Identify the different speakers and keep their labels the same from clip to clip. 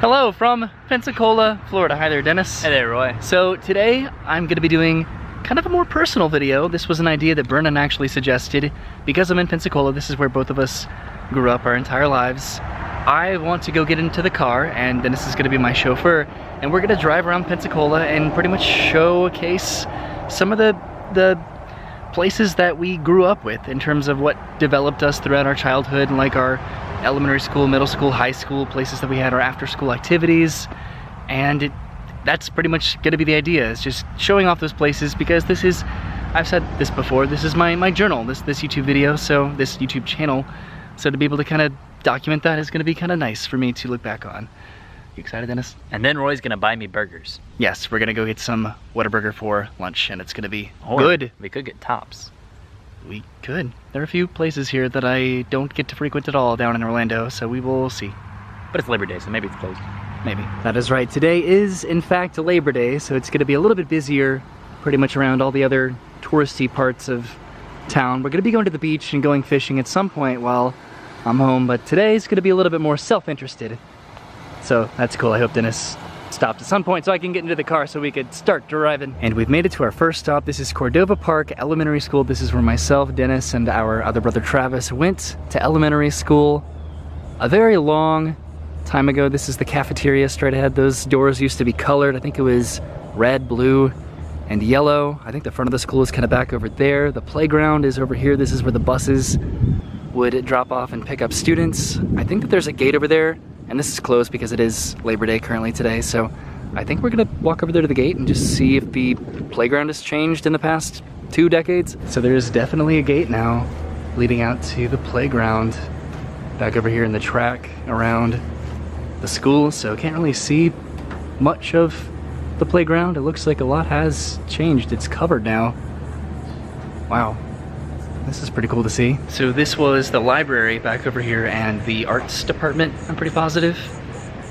Speaker 1: Hello from Pensacola, Florida. Hi there, Dennis.
Speaker 2: Hey there, Roy.
Speaker 1: So today I'm going to be doing kind of a more personal video. This was an idea that Brennan actually suggested. Because I'm in Pensacola, this is where both of us grew up our entire lives. I want to go get into the car, and Dennis is going to be my chauffeur, and we're going to drive around Pensacola and pretty much showcase some of the places that we grew up with in terms of what developed us throughout our childhood, and like our elementary school, middle school, high school, places that we had our after school activities. And that's pretty much gonna be the idea, is just showing off those places, because this is, I've said this before, this is my journal, this YouTube video, so this YouTube channel. So to be able to kind of document that is gonna be kind of nice for me to look back on. You excited, Dennis?
Speaker 2: And then Roy's gonna buy me burgers.
Speaker 1: Yes, we're gonna go get some Whataburger for lunch, and it's gonna be
Speaker 2: Or
Speaker 1: good.
Speaker 2: We could get Tops.
Speaker 1: We could. There are a few places here that I don't get to frequent at all down in Orlando, so we will see.
Speaker 2: But it's Labor Day, so maybe it's closed.
Speaker 1: Maybe. That is right. Today is, in fact, Labor Day, so it's gonna be a little bit busier pretty much around all the other touristy parts of town. We're gonna be going to the beach and going fishing at some point while I'm home, but today is gonna be a little bit more self-interested. So that's cool. I hope Dennis stopped at some point so I can get into the car so we could start driving. And we've made it to our first stop. This is Cordova Park Elementary School. This is where myself, Dennis, and our other brother Travis went to elementary school a very long time ago. This is the cafeteria straight ahead. Those doors used to be colored. I think it was red, blue, and yellow. I think the front of the school is kind of back over there. The playground is over here. This is where the buses would drop off and pick up students. I think that there's a gate over there, and this is closed because it is Labor Day currently today, so I think we're gonna walk over there to the gate and just see if the playground has changed in the past 2 decades. So there is definitely a gate now leading out to the playground back over here in the track around the school, so can't really see much of the playground. It looks like a lot has changed. It's covered now. Wow. This is pretty cool to see. So this was the library back over here and the arts department, I'm pretty positive.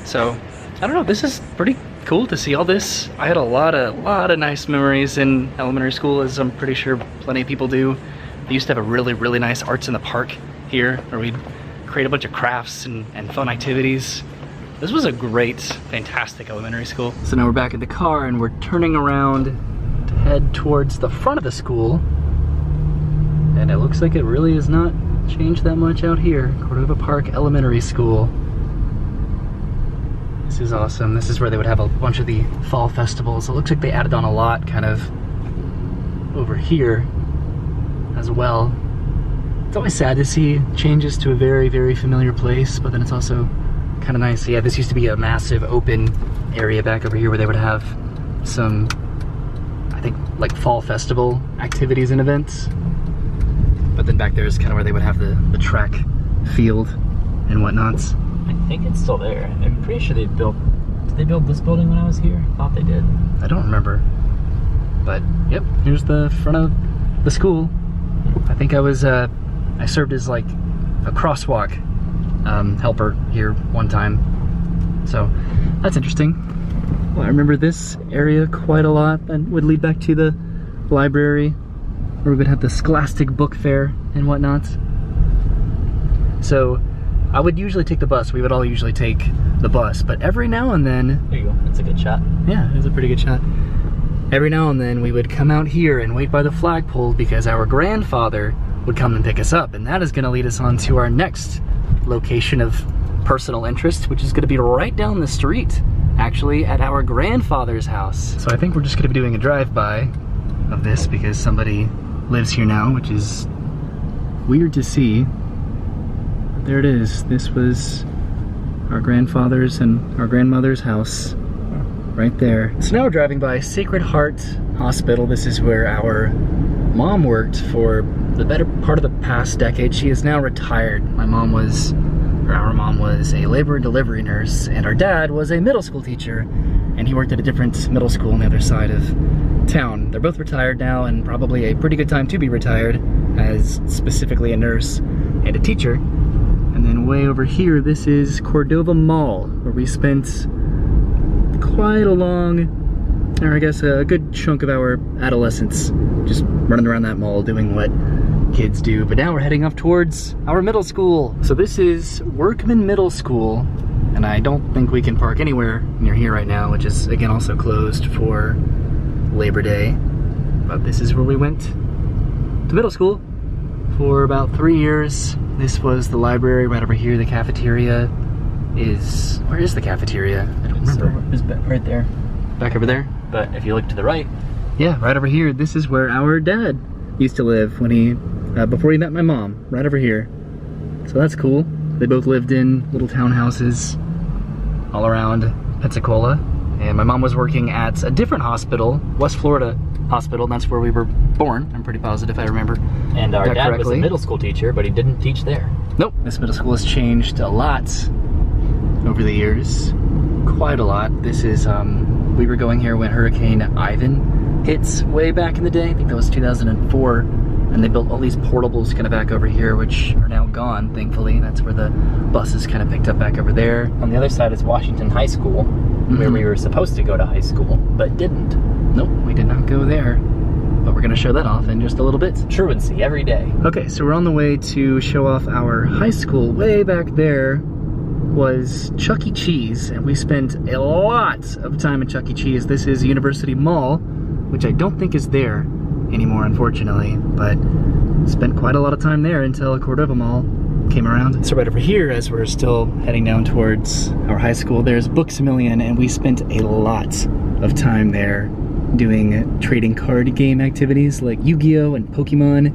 Speaker 1: So, I don't know, this is pretty cool to see all this. I had a lot of nice memories in elementary school, as I'm pretty sure plenty of people do. They used to have a really nice arts in the park here, where we'd create a bunch of crafts and fun activities. This was a great, fantastic elementary school. So now we're back in the car and we're turning around to head towards the front of the school. And it looks like it really has not changed that much out here. Cordova Park Elementary School. This is awesome. This is where they would have a bunch of the fall festivals. It looks like they added on a lot kind of over here as well. It's always sad to see changes to a very familiar place, but then it's also kind of nice. So yeah, this used to be a massive open area back over here where they would have some, I think, like fall festival activities and events. But then back there is kind of where they would have the track field and whatnot.
Speaker 2: I think it's still there. I'm pretty sure did they build this building when I was here? I thought they did.
Speaker 1: I don't remember. But yep, here's the front of the school. I think I served as like a crosswalk helper here one time. So that's interesting. Well, I remember this area quite a lot, and would lead back to the library, where we would have the Scholastic Book Fair and whatnot. So I would usually take the bus. We would all usually take the bus, but every now and then...
Speaker 2: There you go, that's a good shot.
Speaker 1: Yeah, it was a pretty good shot. Every now and then we would come out here and wait by the flagpole because our grandfather would come and pick us up, and that is gonna lead us on to our next location of personal interest, which is gonna be right down the street, actually, at our grandfather's house. So I think we're just gonna be doing a drive-by of this because somebody lives here now, which is weird to see. But there it is. This was our grandfather's and our grandmother's house right there. So now we're driving by Sacred Heart Hospital. This is where our mom worked for the better part of the past decade. She is now retired. Our mom was a labor and delivery nurse, and our dad was a middle school teacher, and he worked at a different middle school on the other side of town. They're both retired now, and probably a pretty good time to be retired, as specifically a nurse and a teacher. And then way over here, this is Cordova Mall, where we spent quite a long, or I guess a good chunk of our adolescence just running around that mall doing what kids do. But now we're heading up towards our middle school. So this is Workman Middle School, and And I don't think we can park anywhere near here right now, which is again also closed for Labor Day. But this is where we went to middle school for about 3 years. This was the library right over here. The cafeteria is, where is the cafeteria? I don't remember.
Speaker 2: It's right there.
Speaker 1: Back over there?
Speaker 2: But if you look to the right.
Speaker 1: Yeah, right over here. This is where our dad used to live when he, before he met my mom, right over here. So that's cool. They both lived in little townhouses all around Pensacola. And my mom was working at a different hospital, West Florida Hospital, and that's where we were born. I'm pretty positive I remember.
Speaker 2: And our
Speaker 1: that
Speaker 2: dad
Speaker 1: correctly.
Speaker 2: was a middle school teacher, but he didn't teach there.
Speaker 1: Nope. This middle school has changed a lot over the years. Quite a lot. This is, we were going here when Hurricane Ivan hit way back in the day. I think that was 2004. And they built all these portables kind of back over here, which are now gone, thankfully. That's where the buses kind of picked up back over there.
Speaker 2: On the other side is Washington High School, where we were supposed to go to high school, but didn't.
Speaker 1: Nope, we did not go there. But we're gonna show that off in just a little bit.
Speaker 2: Truancy every day.
Speaker 1: Okay, so we're on the way to show off our high school. Way back there was Chuck E. Cheese, and we spent a lot of time at Chuck E. Cheese. This is University Mall, which I don't think is there anymore, unfortunately, but spent quite a lot of time there until Cordova Mall came around. So right over here, as we're still heading down towards our high school, there's Books A Million, and we spent a lot of time there doing trading card game activities like Yu-Gi-Oh! And Pokemon.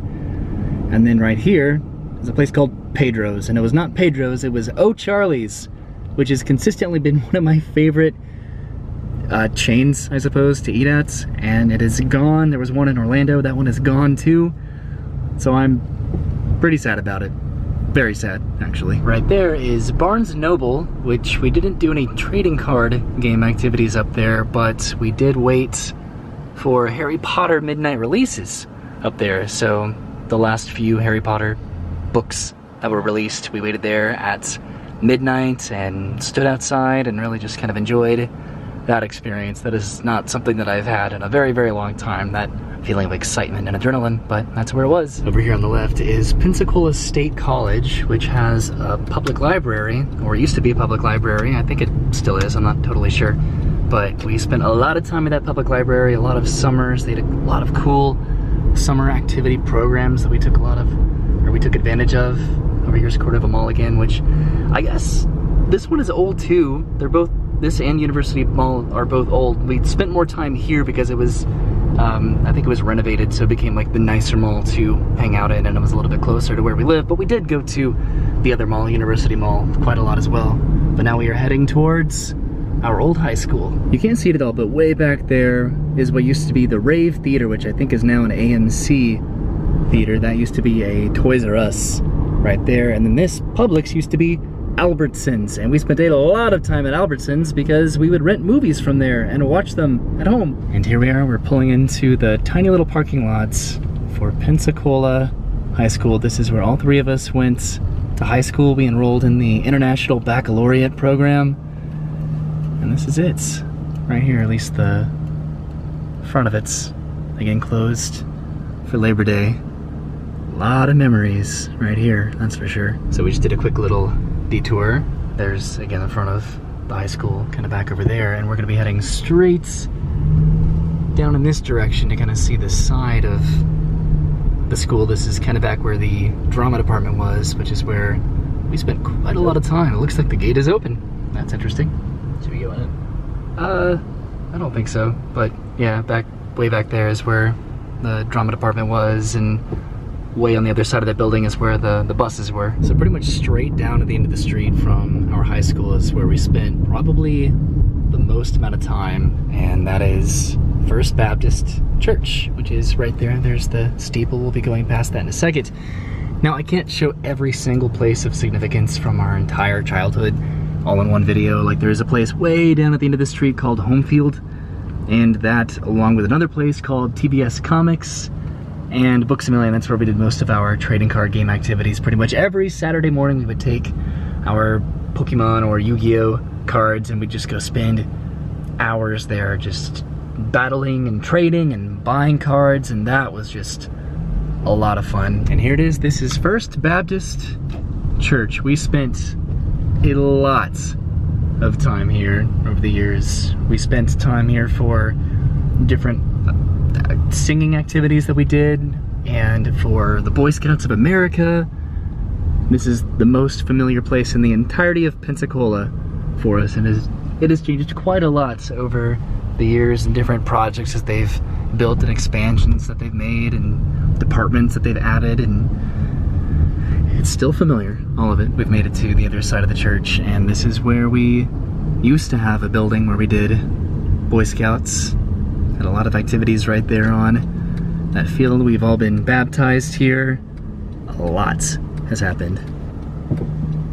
Speaker 1: And then right here is a place called Pedro's, and it was not Pedro's, it was O'Charlie's, which has consistently been one of my favorite chains, I suppose, to eat at, and it is gone. There was one in Orlando, that one is gone too, so I'm pretty sad about it. Very sad, actually. Right there is Barnes & Noble, which we didn't do any trading card game activities up there, but we did wait for Harry Potter midnight releases up there. So the last few Harry Potter books that were released, we waited there at midnight and stood outside and really just kind of enjoyed that experience. That is not something that I've had in a very, very long time, that feeling of excitement and adrenaline, but that's where it was. Over here on the left is Pensacola State College, which has a public library, or used to be a public library. I think it still is, I'm not totally sure. But we spent a lot of time at that public library, a lot of summers. They had a lot of cool summer activity programs that we took advantage of. Over here's Cordova Mall again, which I guess this one is old too. They're both, this and University Mall are both old. We spent more time here because it was, I think it was renovated, so it became like the nicer mall to hang out in, and it was a little bit closer to where we live. But we did go to the other mall, University Mall, quite a lot as well. But now we are heading towards our old high school. You can't see it at all, but way back there is what used to be the Rave Theater, which I think is now an AMC theater. That used to be a Toys R Us right there. And then this Publix used to be Albertsons, and we spent a lot of time at Albertsons because we would rent movies from there and watch them at home. And here we are, we're pulling into the tiny little parking lots for Pensacola High School. This is where all three of us went to high school. We enrolled in the International Baccalaureate program, and this is it right here. At least the front of it's again closed for Labor Day. A lot of memories right here, that's for sure. So we just did a quick little detour. There's again the front of the high school kind of back over there, and we're gonna be heading straight down in this direction to kind of see the side of the school. This is kind of back where the drama department was, which is where we spent quite a lot of time. It looks like the gate is open. That's interesting.
Speaker 2: Should we go in it?
Speaker 1: I don't think so, but yeah, way back there is where the drama department was, and way on the other side of that building is where the buses were. So pretty much straight down to the end of the street from our high school is where we spent probably the most amount of time, and that is First Baptist Church, which is right there. There's the steeple. We'll be going past that in a second. Now, I can't show every single place of significance from our entire childhood all in one video. Like, there is a place way down at the end of the street called Homefield, and that, along with another place called TBS Comics and Books A Million, that's where we did most of our trading card game activities. Pretty much every Saturday morning we would take our Pokemon or Yu-Gi-Oh cards and we'd just go spend hours there just battling and trading and buying cards, and that was just a lot of fun. And here it is. This is First Baptist Church. We spent a lot of time here over the years. We spent time here for different singing activities that we did, and for the Boy Scouts of America. This is the most familiar place in the entirety of Pensacola for us, and it has changed quite a lot over the years and different projects that they've built and expansions that they've made and departments that they've added, and it's still familiar, all of it. We've made it to the other side of the church, and this is where we used to have a building where we did Boy Scouts. Had a lot of activities right there on that field. We've all been baptized here. A lot has happened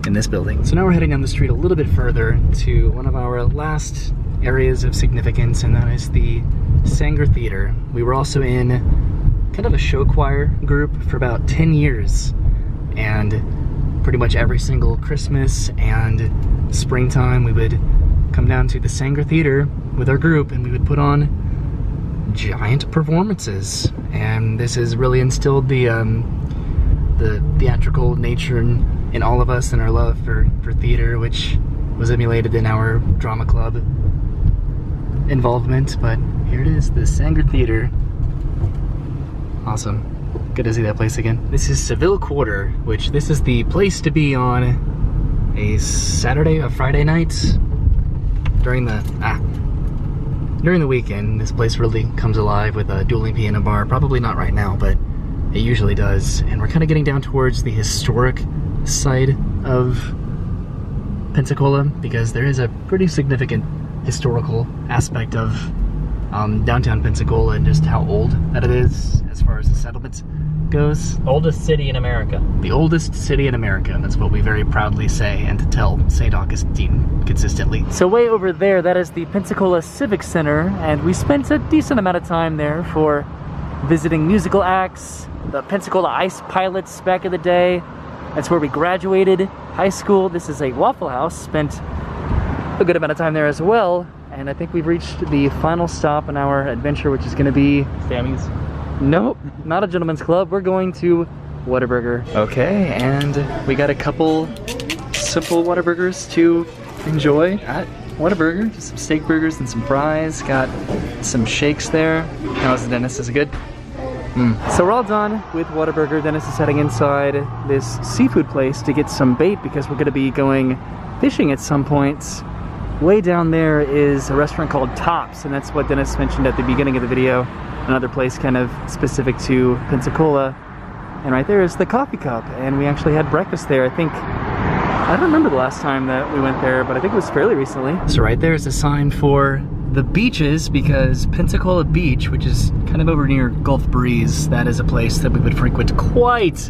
Speaker 1: in this building. So now we're heading down the street a little bit further to one of our last areas of significance, and that is the Sanger Theater. We were also in kind of a show choir group for about 10 years, and pretty much every single Christmas and springtime we would come down to the Sanger Theater with our group, and we would put on giant performances. And this has really instilled the theatrical nature in all of us, and our love for theater, which was emulated in our drama club involvement. But here it is, the Sanger Theater. Awesome. Good to see that place again. This is Seville Quarter, which this is the place to be on a Friday night during the weekend. This place really comes alive with a dueling piano bar. Probably not right now, but it usually does. And we're kind of getting down towards the historic side of Pensacola, because there is a pretty significant historical aspect of downtown Pensacola and just how old that it is as far as the settlement goes.
Speaker 2: Oldest city in America.
Speaker 1: The oldest city in America, and that's what we very proudly say and to tell St. Augustine consistently. So way over there, that is the Pensacola Civic Center, and we spent a decent amount of time there for visiting musical acts, the Pensacola Ice Pilots back in the day. That's where we graduated high school. This is a Waffle House. Spent a good amount of time there as well, and I think we've reached the final stop in our adventure, which is going to be
Speaker 2: Sammy's.
Speaker 1: Nope, not a gentleman's club. We're going to Whataburger. Okay, and we got a couple simple Whataburgers to enjoy at Whataburger. Just some steak burgers and some fries. Got some shakes there. How's the Dennis? Is it good? So we're all done with Whataburger. Dennis is heading inside this seafood place to get some bait, because we're going to be going fishing at some point. Way down there is a restaurant called Tops, and that's what Dennis mentioned at the beginning of the video. Another place kind of specific to Pensacola. And right there is the Coffee Cup, and we actually had breakfast there. I don't remember the last time that we went there, but I think it was fairly recently. So right there is a sign for the beaches, because Pensacola Beach, which is kind of over near Gulf Breeze, that is a place that we would frequent quite,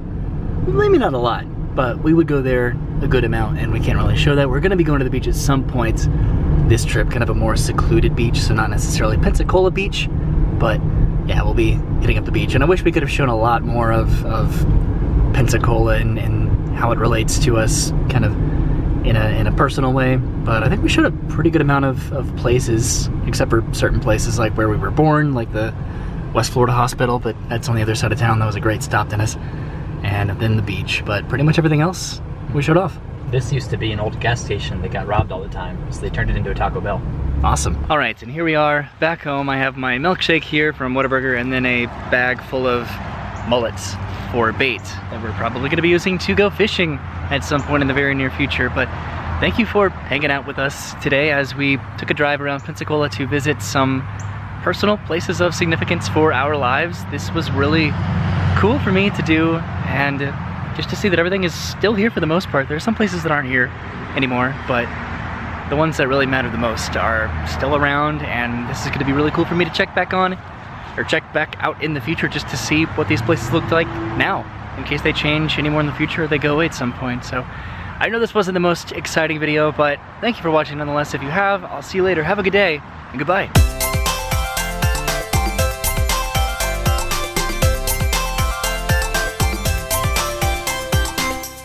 Speaker 1: maybe not a lot, but we would go there a good amount, and we can't really show that. We're going to be going to the beach at some point this trip, kind of a more secluded beach, so not necessarily Pensacola Beach, but yeah, we'll be hitting up the beach. And I wish we could have shown a lot more of Pensacola and how it relates to us kind of in a personal way, but I think we showed a pretty good amount of places, except for certain places like where we were born, like the West Florida Hospital, but that's on the other side of town. That was a great stop, Dennis. And then the beach, but pretty much everything else we showed off.
Speaker 2: This used to be an old gas station that got robbed all the time, so they turned it into a Taco Bell.
Speaker 1: Awesome. All right, and here we are back home. I have my milkshake here from Whataburger, and then a bag full of mullets for bait that we're probably going to be using to go fishing at some point in the very near future. But thank you for hanging out with us today as we took a drive around Pensacola to visit some personal places of significance for our lives. This was really cool for me to do, and just to see that everything is still here for the most part. There are some places that aren't here anymore, but the ones that really matter the most are still around, and this is going to be really cool for me to check back on, or check back out in the future, just to see what these places look like now, in case they change anymore in the future or they go away at some point. So I know this wasn't the most exciting video, but thank you for watching nonetheless. If you have, I'll see you later. Have a good day, and goodbye.